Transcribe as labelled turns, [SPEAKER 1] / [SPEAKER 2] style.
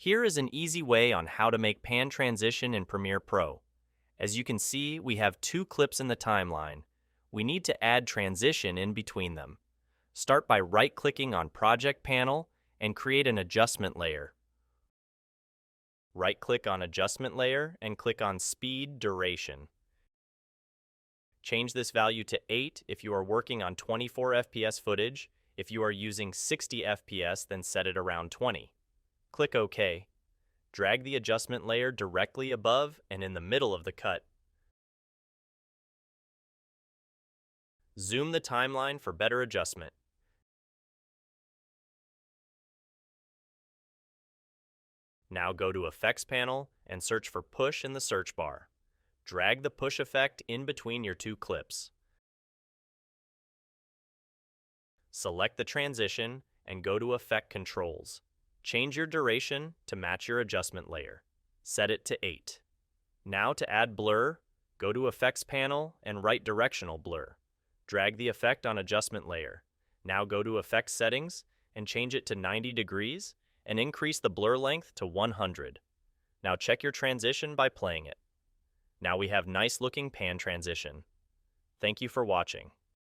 [SPEAKER 1] Here is an easy way on how to make pan transition in Premiere Pro. As you can see, we have two clips in the timeline. We need to add transition in between them. Start by right-clicking on Project Panel and create an adjustment layer. Right-click on Adjustment Layer and click on Speed Duration. Change this value to 8 if you are working on 24 FPS footage. If you are using 60 FPS, then set it around 20. Click OK. Drag the adjustment layer directly above and in the middle of the cut. Zoom the timeline for better adjustment. Now go to Effects panel and search for Push in the search bar. Drag the push effect in between your two clips. Select the transition and go to Effect Controls. Change your duration to match your adjustment layer. Set it to 8. Now to add blur, go to Effects panel and right directional blur. Drag the effect on adjustment layer. Now go to Effects Settings and change it to 90 degrees and increase the blur length to 100. Now check your transition by playing it. Now we have nice looking pan transition. Thank you for watching.